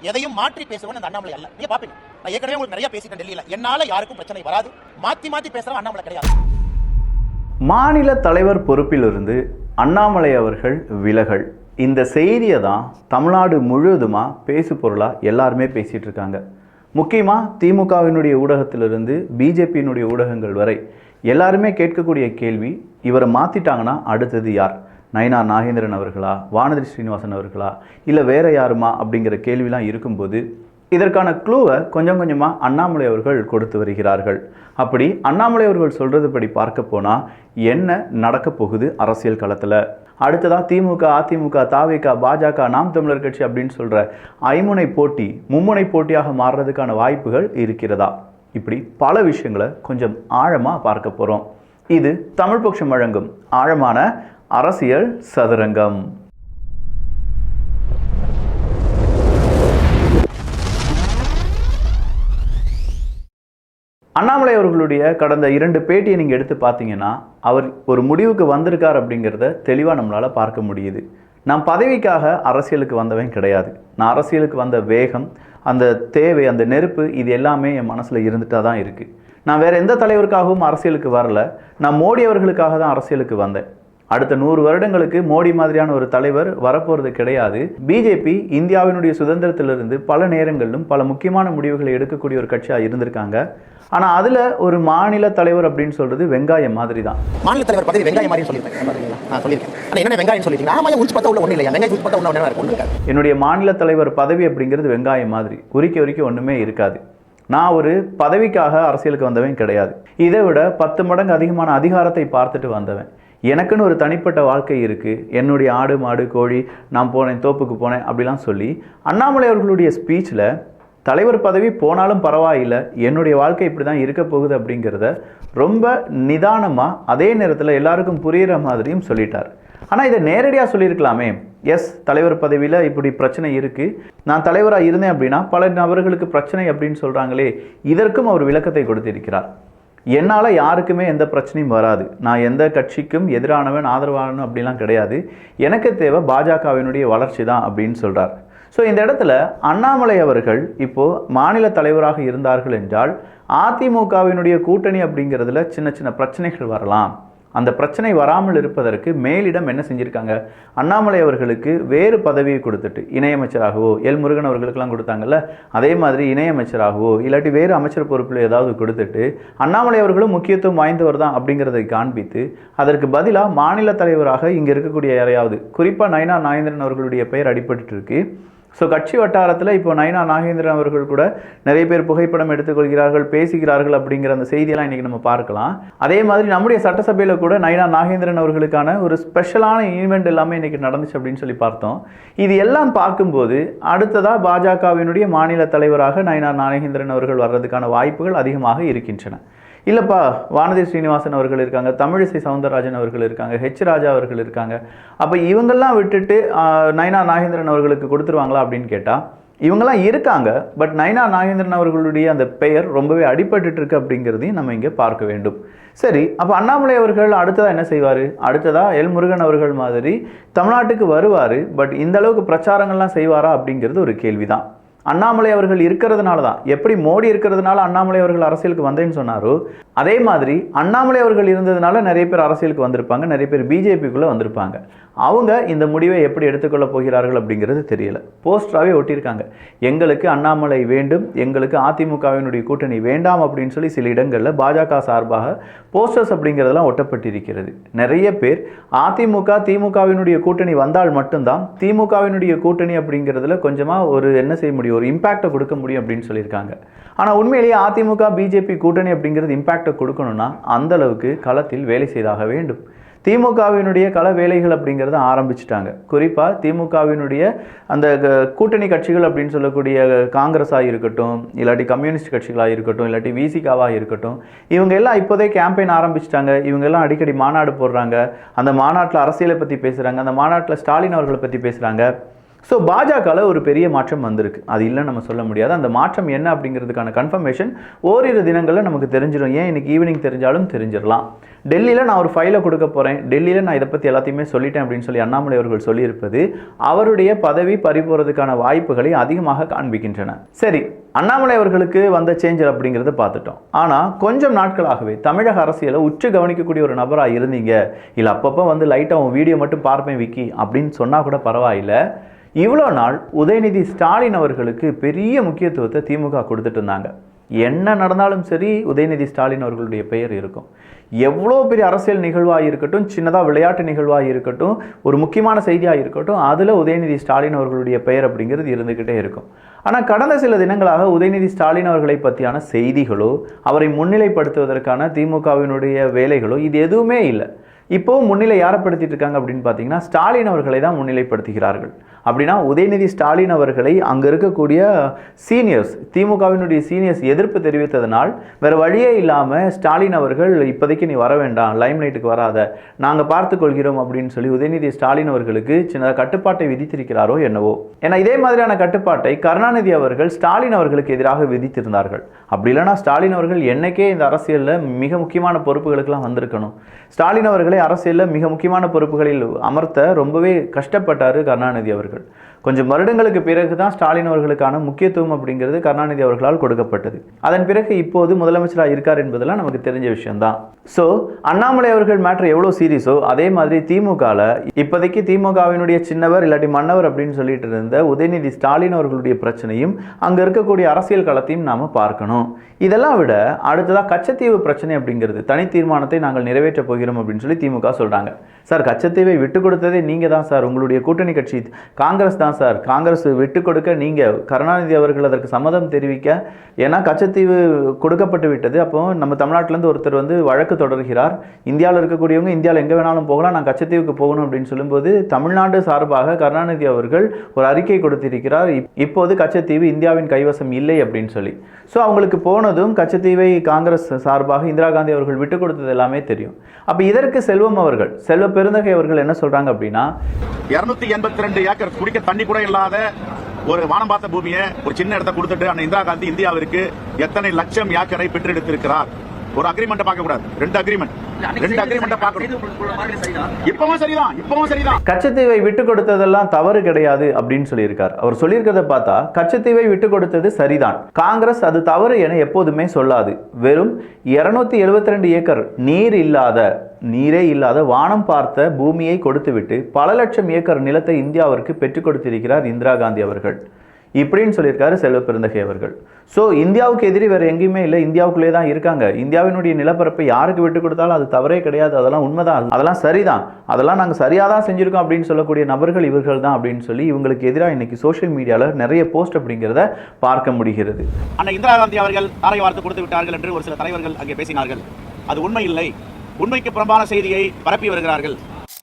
எதையும் மாற்றி பேசுவேன் அந்த அண்ணாமலை அல்ல. நீங்க பாப்பீங்க, நான் ஏற்கனவே உங்களுக்கு நிறைய பேசிட்டேன் டெல்லியில. என்னால யாருக்கும் பிரச்சனை வராது. மாத்தி மாத்தி பேசுறவன் அண்ணாமலை கிடையாது. மாநில தலைவர் பொறுப்பிலிருந்து அண்ணாமலை அவர்கள் விலகல், இந்த செய்தியை தான் தமிழ்நாடு முழுவதுமாக பேசு பொருளாக எல்லாருமே பேசிகிட்டு இருக்காங்க. முக்கியமாக திமுகவினுடைய ஊடகத்திலிருந்து பிஜேபியினுடைய ஊடகங்கள் வரை எல்லாருமே கேட்கக்கூடிய கேள்வி, இவரை மாற்றிட்டாங்கன்னா அடுத்தது யார்? நயினார் நாகேந்திரன் அவர்களா, வானதி ஸ்ரீனிவாசன் அவர்களா, இல்லை வேற யாருமா அப்படிங்கிற கேள்விலாம் இருக்கும்போது இதற்கான க்ளூவை கொஞ்சம் கொஞ்சமாக அண்ணாமலை அவர்கள் கொடுத்து வருகிறார்கள். அப்படி அண்ணாமலை அவர்கள் சொல்கிறது படி பார்க்க போனால் என்ன நடக்க போகுது அரசியல் களத்தில்? அடுத்ததாக திமுக, அதிமுக, தாவேகா, பாஜக, நாம் தமிழர் கட்சி அப்படின்னு சொல்கிற ஐமுனை போட்டி மும்முனை போட்டியாக மாறுறதுக்கான வாய்ப்புகள் இருக்கிறதா? இப்படி பல விஷயங்களை கொஞ்சம் ஆழமாக பார்க்க போகிறோம். இது தமிழ் பக்ஷம் வழங்கும் ஆழமான அரசியல் சதுரங்கம். அண்ணாமலை அவர்களுடைய கடந்த 2 பேட்டியை நீங்கள் எடுத்து பார்த்தீங்கன்னா அவர் ஒரு முடிவுக்கு வந்திருக்கார் அப்படிங்கிறத தெளிவாக நம்மளால் பார்க்க முடியுது. நான் பதவிக்காக அரசியலுக்கு வந்தவன் கிடையாது. நான் அரசியலுக்கு வந்த வேகம், அந்த தேவை, அந்த நெருப்பு, இது எல்லாமே என் மனசில் இருந்துகிட்டா தான் இருக்குது. நான் வேறு எந்த தலைவருக்காகவும் அரசியலுக்கு வரல. நான் மோடி அவர்களுக்காக தான் அரசியலுக்கு வந்தேன். அடுத்த 100 வருடங்களுக்கு மோடி மாதிரியான ஒரு தலைவர் வரப்போகிறது கிடையாது. பிஜேபி இந்தியாவினுடைய சுதந்திரத்திலிருந்து பல நேரங்களிலும் பல முக்கியமான முடிவுகளை எடுக்கக்கூடிய ஒரு கட்சியாக இருந்திருக்காங்க. ஆனால் அதில் ஒரு மாநில தலைவர் அப்படின்னு சொல்றது வெங்காயம் மாதிரி தான். மாநில தலைவர் பதவி வெங்காயம் மாதிரி சொல்லியிருக்கேன். நான் சொல்லியிருக்கேன். ஆனால் என்ன வெங்காயம் சொல்லிட்டீங்க? ஆமாம், உரிச்சு பார்த்தா உள்ள ஒன்றும் இல்லையா? வெங்காயம் உரிச்சு பார்த்தா ஒன்றும் இருக்கும். என்னுடைய மாநில தலைவர் பதவி அப்படிங்கிறது வெங்காயம் மாதிரி உரிக்க ஒன்றுமே இருக்காது. நான் ஒரு பதவிக்காக அரசியலுக்கு வந்தவன் கிடையாது. இதை விட 10 மடங்கு அதிகமான அதிகாரத்தை பார்த்துட்டு வந்தவன். எனக்குன்னு ஒரு தனிப்பட்ட வாழ்க்கை இருக்குது. என்னுடைய ஆடு மாடு கோழி, நான் போனேன், தோப்புக்கு போனேன் அப்படிலாம் சொல்லி அண்ணாமலை அவர்களுடைய ஸ்பீச்சில் தலைவர் பதவி போனாலும் பரவாயில்லை, என்னுடைய வாழ்க்கை இப்படி தான் இருக்க போகுது அப்படிங்கிறத ரொம்ப நிதானமாக அதே நேரத்தில் எல்லாருக்கும் புரிகிற மாதிரியும் சொல்லிட்டார். ஆனால் இதை நேரடியாக சொல்லியிருக்கலாமே. எஸ், தலைவர் பதவியில் இப்படி பிரச்சனை இருக்குது, நான் தலைவராக இருந்தேன் அப்படின்னா பல நபர்களுக்கு பிரச்சனை அப்படின்னு சொல்கிறாங்களே, இதற்கும் அவர் விளக்கத்தை கொடுத்திருக்கிறார். என்னால் யாருக்குமே எந்த பிரச்சனையும் வராது, நான் எந்த கட்சிக்கும் எதிரானவன் ஆதரவானவன் அப்படிலாம் கிடையாது, எனக்கு தேவை பாஜகவினுடைய வளர்ச்சி தான் அப்படின்னு சொல்கிறார். ஸோ இந்த இடத்துல அண்ணாமலை அவர்கள் இப்போது மாநில தலைவராக இருந்தார்கள் என்றால் அதிமுகவினுடைய கூட்டணி அப்படிங்கிறதுல சின்ன சின்ன பிரச்சனைகள் வரலாம். அந்த பிரச்சனை வராமல் இருப்பதற்கு மேலிடம் என்ன செஞ்சுருக்காங்க, அண்ணாமலை அவர்களுக்கு வேறு பதவியை கொடுத்துட்டு இணையமைச்சராகவோ, எல் முருகன் அவர்களுக்கெல்லாம் கொடுத்தாங்கல்ல, அதே மாதிரி இணையமைச்சராகவோ இல்லாட்டி வேறு அமைச்சர் பொறுப்பில் ஏதாவது கொடுத்துட்டு அண்ணாமலை அவர்களும் முக்கியத்துவம் வாய்ந்தவர் தான் அப்படிங்கிறதை காண்பித்து அதற்கு பதிலாக மாநில தலைவராக இங்கே இருக்கக்கூடிய யாரையாவது, குறிப்பாக நயினார் நாகேந்திரன் அவர்களுடைய பெயர் அடிபட்டு இருக்கு. ஸோ கட்சி வட்டாரத்தில் இப்போ நயினார் நாகேந்திரன் அவர்கள் கூட நிறைய பேர் புகைப்படம் எடுத்துக்கொள்கிறார்கள், பேசுகிறார்கள் அப்படிங்கிற அந்த செய்தியெல்லாம் இன்றைக்கி நம்ம பார்க்கலாம். அதே மாதிரி நம்முடைய சட்டசபையில் கூட நயினார் நாகேந்திரன் அவர்களுக்கான ஒரு ஸ்பெஷலான ஈவெண்ட் எல்லாமே இன்றைக்கி நடந்துச்சு அப்படின்னு சொல்லி பார்த்தோம். இது எல்லாம் பார்க்கும்போது அடுத்ததாக பாஜகவினுடைய மாநில தலைவராக நயினார் நாகேந்திரன் அவர்கள் வர்றதுக்கான வாய்ப்புகள் அதிகமாக இருக்கின்றன. இல்லைப்பா, வானதி ஸ்ரீனிவாசன் அவர்கள் இருக்காங்க, தமிழிசை சவுந்தரராஜன் அவர்கள் இருக்காங்க, ஹெச் ராஜா அவர்கள் இருக்காங்க, அப்போ இவங்கெல்லாம் விட்டுட்டு நயினார் நாகேந்திரன் அவர்களுக்கு கொடுத்துருவாங்களா அப்படின்னு கேட்டால் இவங்கெல்லாம் இருக்காங்க. பட் நயினார் நாகேந்திரன் அவர்களுடைய அந்த பெயர் ரொம்பவே அடிபட்டு இருக்கு அப்படிங்கிறதையும் நம்ம இங்கே பார்க்க வேண்டும். சரி, அப்போ அண்ணாமலை அவர்கள் அடுத்ததாக என்ன செய்வார்? அடுத்ததாக எல் முருகன் அவர்கள் மாதிரி தமிழ்நாட்டுக்கு வருவார். பட் இந்த அளவுக்கு பிரச்சாரங்கள்லாம் செய்வாரா அப்படிங்கிறது ஒரு கேள்விதான். அண்ணாமலை அவர்கள் இருக்கிறதுனால தான், எப்படி மோடி இருக்கிறதுனால அண்ணாமலை அவர்கள் அரசியலுக்கு வந்தேன்னு சொன்னாரோ அதே மாதிரி அண்ணாமலை அவர்கள் இருந்ததுனால நிறைய பேர் அரசியலுக்கு வந்திருப்பாங்க, நிறைய பேர் பிஜேபிக்குள்ளே வந்திருப்பாங்க. அவங்க இந்த முடிவை எப்படி எடுத்துக்கொள்ள போகிறார்கள் அப்படிங்கிறது தெரியல. போஸ்டராகவே ஒட்டியிருக்காங்க, எங்களுக்கு அண்ணாமலை வேண்டும், எங்களுக்கு அதிமுகவினுடைய கூட்டணி வேண்டாம் அப்படின்னு சொல்லி சில இடங்களில் பாஜக சார்பாக போஸ்டர்ஸ் அப்படிங்கிறதெல்லாம் ஒட்டப்பட்டிருக்கிறது. நிறைய பேர் அதிமுக திமுகவினுடைய கூட்டணி வந்தால் மட்டும்தான் திமுகவினுடைய கூட்டணி அப்படிங்கிறதுல கொஞ்சமாக ஒரு என்ன செய்ய முடியும், ஒரு இம்பாக்டை கொடுக்க முடியும் அப்படின்னு சொல்லியிருக்காங்க. ஆனால் உண்மையிலேயே அதிமுக பிஜேபி கூட்டணி அப்படிங்கிறது இம்பாக்டை கொடுக்கணும்னா அந்த அளவுக்கு களத்தில் வேலை செய்தாக வேண்டும். திமுகவினுடைய கள வேலைகள் அப்படிங்கிறத ஆரம்பிச்சிட்டாங்க. குறிப்பாக திமுகவினுடைய அந்த கூட்டணி கட்சிகள் அப்படின்னு சொல்லக்கூடிய காங்கிரஸாக இருக்கட்டும், இல்லாட்டி கம்யூனிஸ்ட் கட்சிகளாக இருக்கட்டும், இல்லாட்டி விசிகாவாக இருக்கட்டும், இவங்க எல்லாம் இப்போதே கேம்பெயின் ஆரம்பிச்சிட்டாங்க. இவங்கெல்லாம் அடிக்கடி மாநாடு போடுறாங்க, அந்த மாநாட்டில் அரசியலை பற்றி பேசுகிறாங்க, அந்த மாநாட்டில் ஸ்டாலின் அவர்களை பற்றி பேசுகிறாங்க. ஸோ பாஜகவில் ஒரு பெரிய மாற்றம் வந்திருக்கு, அது இல்லைன்னு நம்ம சொல்ல முடியாது. அந்த மாற்றம் என்ன அப்படிங்கிறதுக்கான கன்ஃபர்மேஷன் ஓரிரு தினங்களில் நமக்கு தெரிஞ்சிடும். ஏன் இன்னைக்கு ஈவினிங் தெரிஞ்சாலும் தெரிஞ்சிடலாம். டெல்லியில் நான் ஒரு ஃபைலை கொடுக்க போகிறேன், டெல்லியில் நான் இதை பற்றி எல்லாத்தையுமே சொல்லிட்டேன் அப்படின்னு சொல்லி அண்ணாமலை அவர்கள் சொல்லியிருப்பது அவருடைய பதவி பறிபோறதுக்கான வாய்ப்புகளை அதிகமாக காண்பிக்கின்றன. சரி, அண்ணாமலை அவர்களுக்கு வந்த சேஞ்சர் அப்படிங்கிறத பார்த்துட்டோம். ஆனால் கொஞ்சம் நாட்களாகவே தமிழக அரசியலை உற்று கவனிக்கக்கூடிய ஒரு நபராக இருந்தீங்க, இல்லை அப்பப்போ வந்து லைட்டாக உன் வீடியோ மட்டும் பார்ப்பேன் விக்கி அப்படின்னு சொன்னால் கூட பரவாயில்லை. இவ்வளோ நாள் உதயநிதி ஸ்டாலின் அவர்களுக்கு பெரிய முக்கியத்துவத்தை திமுக கொடுத்துட்டு இருந்தாங்க. என்ன நடந்தாலும் சரி உதயநிதி ஸ்டாலின் அவர்களுடைய பெயர் இருக்கும். எவ்வளோ பெரிய அரசியல் நிகழ்வாக இருக்கட்டும், சின்னதாக விளையாட்டு நிகழ்வாக இருக்கட்டும், ஒரு முக்கியமான செய்தியாக இருக்கட்டும், அதில் உதயநிதி ஸ்டாலின் அவர்களுடைய பெயர் அப்படிங்கிறது இருந்துக்கிட்டே இருக்கும். ஆனால் கடந்த சில தினங்களாக உதயநிதி ஸ்டாலின் அவர்களை பற்றியான செய்திகளோ அவரை முன்னிலைப்படுத்துவதற்கான திமுகவினுடைய வேலைகளோ இது எதுவுமே இல்லை. இப்போவும் முன்னிலை யாரைப்படுத்திட்டு இருக்காங்க அப்படின்னு பார்த்தீங்கன்னா ஸ்டாலின் அவர்களை தான் முன்னிலைப்படுத்துகிறார்கள். அப்படின்னா உதயநிதி ஸ்டாலின் அவர்களை அங்கே இருக்கக்கூடிய சீனியர்ஸ், திமுகவினுடைய சீனியர்ஸ் எதிர்ப்பு தெரிவித்ததனால் வேறு வழியே இல்லாமல் ஸ்டாலின் அவர்கள் இப்போதைக்கு நீ வர வேண்டாம், லைம் லைட்டுக்கு வராத, நாங்கள் பார்த்துக்கொள்கிறோம் அப்படின்னு சொல்லி உதயநிதி ஸ்டாலின் அவர்களுக்கு சின்னதாக கட்டுப்பாட்டை விதித்திருக்கிறாரோ என்னவோ. ஏன்னா இதே மாதிரியான கட்டுப்பாட்டை கருணாநிதி அவர்கள் ஸ்டாலின் அவர்களுக்கு எதிராக விதித்திருந்தார்கள். அப்படி இல்லைனா ஸ்டாலின் அவர்கள் என்னைக்கே இந்த அரசியலில் மிக முக்கியமான பொறுப்புகளுக்கெல்லாம் வந்திருக்கணும். ஸ்டாலின் அவர்களை அரசியலில் மிக முக்கியமான பொறுப்புகளில் அமர்த்த ரொம்பவே கஷ்டப்பட்டார் கருணாநிதி அவர்கள். கொஞ்சம் வருடங்களுக்கு பிறகு தான் ஸ்டாலின் அவர்களுக்கான முக்கியத்துவம் அப்படிங்கிறது கருணாநிதி அவர்களால் கொடுக்கப்பட்டது. அதன் பிறகு இப்போது முதலமைச்சராக இருக்கார் என்பதெல்லாம் நமக்கு தெரிஞ்ச விஷயம்தான். ஸோ அண்ணாமலை அவர்கள் மேட்ரு எவ்வளோ சீரியஸோ அதே மாதிரி திமுகவில் இப்போதைக்கு திமுகவினுடைய சின்னவர் இல்லாட்டி மன்னவர் அப்படின்னு சொல்லிட்டு இருந்த உதயநிதி ஸ்டாலின் அவர்களுடைய பிரச்சனையும் அங்கே இருக்கக்கூடிய அரசியல் களத்தையும் நாம் பார்க்கணும். இதெல்லாம் விட அடுத்ததாக கச்சத்தீவு பிரச்சனை அப்படிங்கிறது தனி தீர்மானத்தை நாங்கள் நிறைவேற்றப் போகிறோம் அப்படின்னு சொல்லி திமுக சொல்கிறாங்க. சார், கச்சத்தீவை விட்டு கொடுத்ததே நீங்கள் தான் சார், உங்களுடைய கூட்டணி கட்சி காங்கிரஸ் தான் சார், காங்கிரஸ் விட்டு கொடுக்க நீங்கள் கருணாநிதி அவர்கள் அதற்கு சம்மதம் தெரிவிக்க, ஏன்னா கச்சத்தீவு கொடுக்கப்பட்டு விட்டது. அப்போ நம்ம தமிழ்நாட்டிலேருந்து ஒருத்தர் வந்து வழக்கு தொடர்கிறார், இந்தியாவில் இருக்கக்கூடியவங்க இந்தியாவில் எங்கே வேணாலும் போகலாம், நான் கச்சத்தீவுக்கு போகணும் அப்படின்னு சொல்லும்போது தமிழ்நாடு சார்பாக கருணாநிதி அவர்கள் ஒரு அறிக்கை கொடுத்திருக்கிறார், இப்போது கச்சத்தீவு இந்தியாவின் கைவசம் இல்லை அப்படின்னு சொல்லி. ஸோ அவங்களுக்கு போனதும் கச்சத்தீவை காங்கிரஸ் சார்பாக இந்திரா காந்தி அவர்கள் விட்டு கொடுத்தது எல்லாமே தெரியும். அப்போ இதற்கு செல்வம் அவர்கள், செல்வ பெருந்தகை அவர்கள் என்ன சொல்றாங்க அப்படின்னா 282 ஏக்கர் குடிக்க தண்ணி கூட இல்லாத ஒரு வானம் பார்த்த பூமியை ஒரு சின்ன இடத்தை கொடுத்துட்டு அந்த இந்திரா காந்தி இந்தியாவிற்கு எத்தனை லட்சம் ஏக்கரை பெற்றெடுத்திருக்கிறார். ஒரு அக்ரிமெண்ட் பார்க்க கூடாது, ரெண்டு அக்ரிமெண்ட் பார்க்கணும். இப்பவும் சரிதான். கச்சத்தீவை விட்டு கொடுத்ததெல்லாம் தவறு கிடையாது அப்படின்னு சொல்லியிருக்கார். அவர் சொல்லியிருக்கிறத பார்த்தா கச்சத்தீவை விட்டு கொடுத்தது சரிதான், காங்கிரஸ் அது தவறு என எப்போதுமே சொல்லாது. வெறும் 272 ஏக்கர் நீரே இல்லாத வானம் பார்த்த பூமியை கொடுத்துவிட்டு பல லட்சம் ஏக்கர் நிலத்தை இந்தியாவிற்கு பெற்றுக் கொடுத்திருக்கிறார் இந்திரா காந்தி அவர்கள் இப்படின்னு சொல்லியிருக்காரு செல்வ பெருந்தகை அவர்கள். ஸோ இந்தியாவுக்கு எதிரி வேறு எங்கேயுமே இல்லை, இந்தியாவுக்குள்ளே தான் இருக்காங்க. இந்தியாவினுடைய நிலப்பரப்பை யாருக்கு விட்டு கொடுத்தாலும் அது தவறே கிடையாது, அதெல்லாம் உண்மைதான், அதெல்லாம் சரிதான், அதெல்லாம் நாங்கள் சரியாக தான் செஞ்சுருக்கோம் அப்படின்னு சொல்லக்கூடிய நபர்கள் இவர்கள் தான் அப்படின்னு சொல்லி இவங்களுக்கு எதிராக இன்னைக்கு சோஷியல் மீடியாவில் நிறைய போஸ்ட் அப்படிங்கிறத பார்க்க முடிகிறது. அண்ணா இந்திரா காந்தி அவர்கள் தாரை வார்த்து கொடுத்து விட்டார்கள் என்று ஒரு சில தலைவர்கள் அங்கே பேசினார்கள். அது உண்மை இல்லை, உண்மைக்கு புறம்பான செய்தியை பரப்பி வருகிறார்கள்.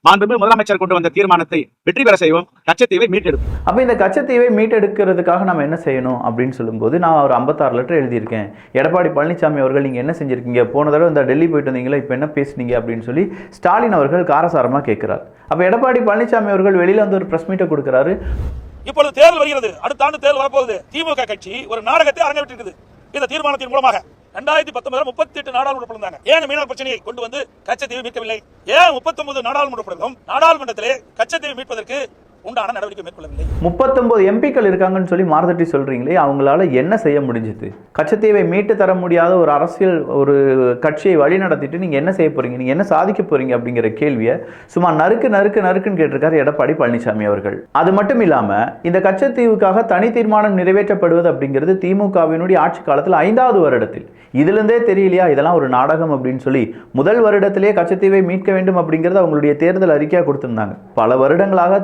மாண்புமிகு முதலமைச்சர் கொண்டு வந்த தீர்மானத்தை வெற்றி பெற செய்வோம், கச்சத்தீவை மீட்டெடுப்போம். அப்போ இந்த கச்சத்தீவை மீட்டெடுக்கிறதுக்காக நம்ம என்ன செய்யணும் அப்படின்னு சொல்லும்போது நான் ஒரு 56 லெட்டர் எழுதியிருக்கேன். எடப்பாடி பழனிசாமி அவர்கள் நீங்கள் என்ன செஞ்சுருக்கீங்க, போன தடவை இந்த டெல்லி போயிட்டு வந்தீங்களா, இப்போ என்ன பேசுனீங்க அப்படின்னு சொல்லி ஸ்டாலின் அவர்கள் காரசாரமாக கேட்கிறார். அப்போ எடப்பாடி பழனிசாமி அவர்கள் வெளியில் வந்து ஒரு பிரஸ் மீட்டை கொடுக்குறாரு. இப்பொழுது தேர்தல் வருகிறது, அடுத்த ஆண்டு தேர்தல் வரப்போகுது. திமுக கட்சி ஒரு நாடகத்தை அரங்கேற்றிருக்குது. இந்த தீர்மானத்தின் மூலமாக 2019 38 நாடாளுமன்ற இருந்தாங்க. ஏன் மீனவர் பிரச்சனையை கொண்டு வந்து கச்சத்தீவை மீட்கவில்லை? ஏன் 39 நாடாளுமன்ற நாடாளுமன்றத்திலே கச்சத்தீவை மீட்பதற்கு உண்டான நடவடிக்கை மேற்கொள்ளவில்லை? 39 எம்பிக்கள் இருக்காங்கன்னு சொல்லி மார்தட்டி சொல்றீங்களே, அவங்களால என்ன செய்ய முடிஞ்சது? கச்சத்தீவை மீட்டு தர முடியாத ஒரு அரசியல் ஒரு கட்சியை வழி நடத்திட்டு நீங்க என்ன செய்ய போறீங்க, நீங்க என்ன சாதிக்க போறீங்க அப்படிங்கிற கேள்வியை சும்மா நறுக்குன்னு கேட்டிருக்காரு எடப்பாடி பழனிசாமி அவர்கள். அது மட்டும் இல்லாம இந்த கச்சத்தீவுக்காக தனி தீர்மானம் நிறைவேற்றப்படுவது அப்படிங்கிறது திமுகவினுடைய ஆட்சி காலத்தில் 5வது வருடத்தில். இதுல இருந்தே தெரியலையா இதெல்லாம் ஒரு நாடகம் அப்படின்னு சொல்லி முதல் வருடத்திலேயே கச்சத்தீவை மீட்க வேண்டும் அப்படிங்கிறது அவங்களுடைய தேர்தல் அறிக்கையா கொடுத்திருந்தாங்க. பல வருடங்களாக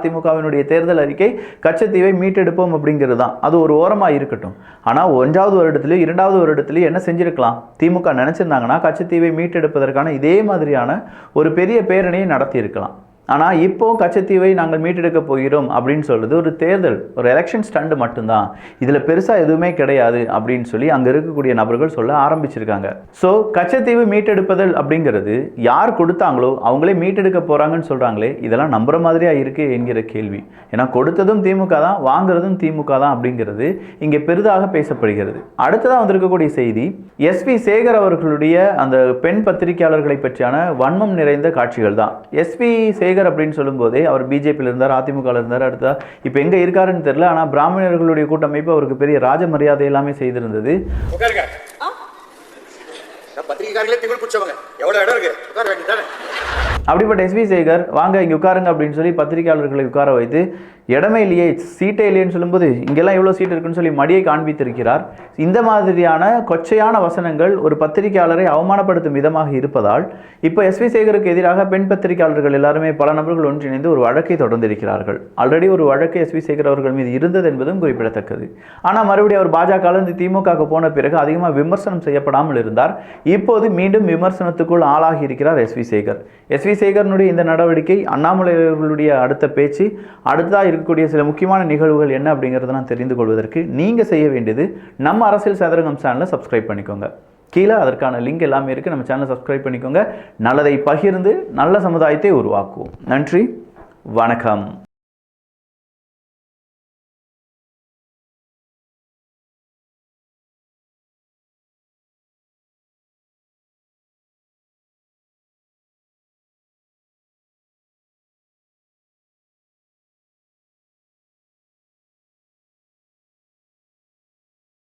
அதிமுகவினுடைய தேர்தல் அறிக்கை கச்சத்தீவை மீட்டெடுப்போம் அப்படிங்கிறது தான். அது ஒரு ஓரமாக இருக்கட்டும். ஆனால் 1வது வருடத்திலேயே 2வது வருடத்திலேயே என்ன செஞ்சிருக்கலாம்? திமுக நினைச்சிருந்தாங்கன்னா கச்சத்தீவை மீட்டெடுப்பதற்கான இதே மாதிரியான ஒரு பெரிய பேரணியை நடத்தி இருக்கலாம். ஆனால் இப்போ கச்சத்தீவை நாங்கள் மீட்டெடுக்க போகிறோம் அப்படின்னு சொல்றது ஒரு தேர்தல், ஒரு எலெக்ஷன் ஸ்டண்ட் மட்டும்தான், இதில் பெருசாக எதுவுமே கிடையாது அப்படின்னு சொல்லி அங்கே இருக்கக்கூடிய நபர்கள் சொல்ல ஆரம்பிச்சிருக்காங்க. ஸோ கச்சத்தீவு மீட்டெடுப்பதல் அப்படிங்கிறது யார் கொடுத்தாங்களோ அவங்களே மீட்டெடுக்க போகிறாங்கன்னு சொல்கிறாங்களே, இதெல்லாம் நம்புற மாதிரியா இருக்கு என்கிற கேள்வி. ஏன்னா கொடுத்ததும் திமுக தான், வாங்குறதும் திமுக தான் அப்படிங்கிறது இங்கே பெரிதாக பேசப்படுகிறது. அடுத்ததாக வந்திருக்கக்கூடிய செய்தி, SV சேகர் அவர்களுடைய அந்த பெண் பத்திரிகையாளர்களை பற்றியான வன்மம் நிறைந்த காட்சிகள் தான். SV சேகர் அப்படின்னு சொல்லும்போதே அவர் பிஜேபியில் இருந்தார், அதிமுக இருந்தார், அடுத்தா இப்போ எங்க இருக்காருன்னு தெரியல. ஆனால் பிராமணர்களுடைய கூட்டமைப்பு அவருக்கு பெரிய ராஜ மரியாதை எல்லாமே செய்திருந்தது. அப்படிப்பட்ட SV சேகர் வாங்க இங்கே உட்காருங்க அப்படின்னு சொல்லி பத்திரிகையாளர்களை உட்கார வைத்து இடமே இல்லையே, சீட்டே இல்லையேன்னு சொல்லும்போது இங்கெல்லாம் எவ்வளோ சீட் இருக்குன்னு சொல்லி மடியை காண்பித்திருக்கிறார். இந்த மாதிரியான கொச்சையான வசனங்கள் ஒரு பத்திரிகையாளரை அவமானப்படுத்தும் விதமாக இருப்பதால் இப்போ SV சேகருக்கு எதிராக பெண் பத்திரிகையாளர்கள் எல்லாருமே பல நபர்கள் ஒன்றிணைந்து ஒரு வழக்கை தொடர்ந்திருக்கிறார்கள். ஆல்ரெடி ஒரு வழக்கு SV சேகர் அவர்கள் மீது இருந்தது என்பதும் குறிப்பிடத்தக்கது. ஆனால் மறுபடியும் அவர் பாஜக திமுக போன பிறகு அதிகமாக விமர்சனம் செய்யப்படாமல் இருந்தார். இப்போது மீண்டும் விமர்சனத்துக்குள் ஆளாகி இருக்கிறார் SV சேகர். SV சேகரனுடைய இந்த நடவடிக்கை, அண்ணாமலை அவர்களுடைய அடுத்த பேச்சு, அடுத்ததாக இருக்கக்கூடிய சில முக்கியமான நிகழ்வுகள் என்ன அப்படிங்கிறதெல்லாம் தெரிந்து கொள்வதற்கு நீங்க செய்ய வேண்டியது நம்ம அரசியல் சதுரங்கம் சேனலை சப்ஸ்கிரைப் பண்ணிக்கோங்க. கீழே அதற்கான லிங்க் எல்லாமே இருக்கு. நம்ம சேனலை சப்ஸ்கிரைப் பண்ணிக்கோங்க. நல்லதை பகிர்ந்து நல்ல சமுதாயத்தை உருவாக்குவோம். நன்றி, வணக்கம்.